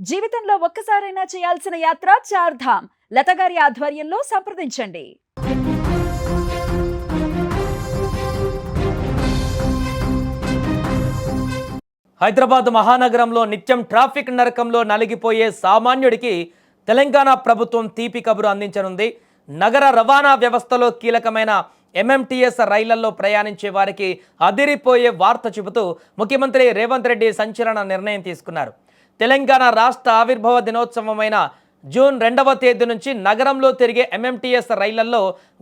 జీవితంలో ఒక్కసారైనా చేయాల్సిన యాత్ర చార్ధామ్. లతగారి ఆధ్వర్యంలో సంప్రదించండి. హైదరాబాద్ మహానగరంలో నిత్యం ట్రాఫిక్ నరకంలో నలిగిపోయే సామాన్యుడికి తెలంగాణ ప్రభుత్వం తీపి కబురు అందించనుంది. నగర రవాణా వ్యవస్థలో కీలకమైన ఎంఎంటీఎస్ రైళ్లలో ప్రయాణించే వారికి అదిరిపోయే వార్త చెబుతూ ముఖ్యమంత్రి రేవంత్ రెడ్డి సంచలన నిర్ణయం తీసుకున్నారు. తెలంగాణ రాష్ట్ర ఆవిర్భావ దినోత్సవమైన జూన్ 2వ తేదీ నుంచి నగరంలో తిరిగే ఎంఎంటీఎస్ రైళ్లలో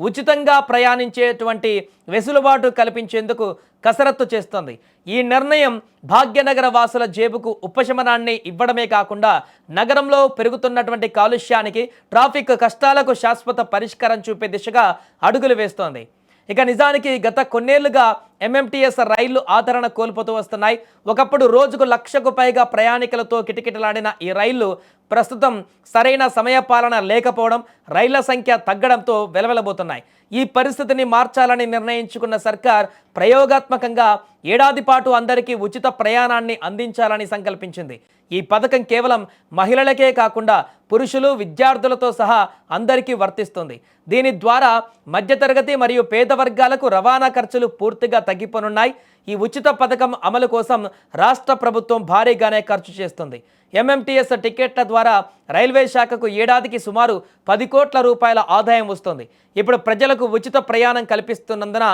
ఉచితంగా ప్రయాణించేటువంటి వెసులుబాటు కల్పించేందుకు కసరత్తు చేస్తోంది. ఈ నిర్ణయం భాగ్యనగర వాసుల జేబుకు ఉపశమనాన్ని ఇవ్వడమే కాకుండా నగరంలో పెరుగుతున్నటువంటి కాలుష్యానికి, ట్రాఫిక్ కష్టాలకు శాశ్వత పరిష్కారం చూపే దిశగా అడుగులు వేస్తోంది. ఇక నిజానికి గత కొన్నేళ్లుగా ఎంఎంటీఎస్ రైళ్లు ఆదరణ కోల్పోతూ వస్తున్నాయి. ఒకప్పుడు రోజుకు 1,00,000కు పైగా ప్రయాణికులతో కిటకిటలాడిన ఈ రైళ్లు ప్రస్తుతం సరైన సమయపాలన లేకపోవడం, రైళ్ల సంఖ్య తగ్గడంతో వెలవెలబోతున్నాయి. ఈ పరిస్థితిని మార్చాలని నిర్ణయించుకున్న సర్కార్ ప్రయోగాత్మకంగా ఏడాది పాటు అందరికీ ఉచిత ప్రయాణాన్ని అందించాలని సంకల్పించింది. ఈ పథకం కేవలం మహిళలకే కాకుండా పురుషులు, విద్యార్థులతో సహా అందరికీ వర్తిస్తుంది. దీని ద్వారా మధ్యతరగతి మరియు పేద వర్గాలకు రవాణా ఖర్చులు పూర్తిగా తగ్గిపోనున్నాయి. ఈ ఉచిత పథకం అమలు కోసం రాష్ట్ర ప్రభుత్వం భారీగానే ఖర్చు చేస్తుంది. ఎంఎంటీఎస్ టికెట్ల ద్వారా రైల్వే శాఖకు ఏడాదికి సుమారు 10 కోట్ల రూపాయల ఆదాయం వస్తుంది. ఇప్పుడు ప్రజలకు ఉచిత ప్రయాణం కల్పిస్తున్నందున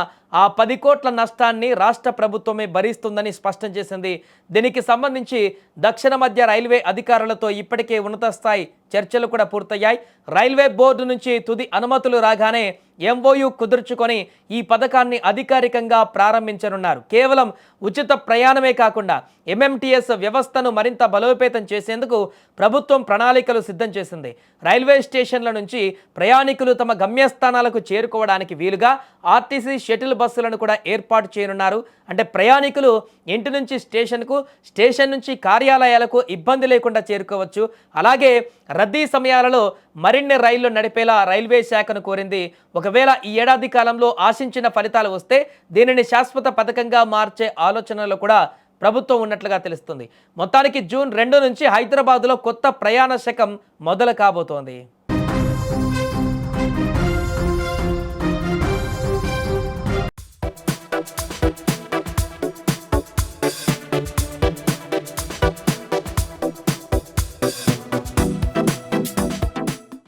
ఆ 10 కోట్ల నష్టాన్ని రాష్ట్ర ప్రభుత్వమే భరిస్తుందని స్పష్టం చేసింది. దీనికి సంబంధించి దక్షిణ మధ్య రైల్వే అధికారులతో ఇప్పటికే ఉన్నత స్థాయి చర్చలు కూడా పూర్తయ్యాయి. రైల్వే బోర్డు నుంచి తుది అనుమతులు రాగానే ఎంఓయూ కుదుర్చుకొని ఈ పథకాన్ని అధికారికంగా ప్రారంభించనున్నారు. కేవలం ఉచిత ప్రయాణమే కాకుండా ఎంఎంటీఎస్ వ్యవస్థను మరింత బలోపేతం చేసేందుకు ప్రభుత్వం ప్రణాళికలు సిద్ధం చేసింది. రైల్వే స్టేషన్ల నుంచి ప్రయాణికులు తమ గమ్యస్థానాలకు చేరుకోవడానికి వీలుగా ఆర్టీసీ షటిల్ బస్సులను కూడా ఏర్పాటు చేయనున్నారు. అంటే ప్రయాణికులు ఇంటి నుంచి స్టేషన్కు, స్టేషన్ నుంచి కార్యాలయాలకు ఇబ్బంది లేకుండా చేరుకోవచ్చు. అలాగే రద్దీ సమయాలలో మరిన్ని రైళ్లు నడిపేలా రైల్వే శాఖను కోరింది. ఒకవేళ ఈ ఏడాది కాలంలో ఆశించిన ఫలితాలు వస్తే దీనిని శాశ్వత పథకంగా మార్చే ఆలోచనలో కూడా ప్రభుత్వం ఉన్నట్లుగా తెలుస్తుంది. మొత్తానికి జూన్ 2 నుంచి హైదరాబాద్లో కొత్త ప్రయాణ శకం మొదలు కాబోతోంది.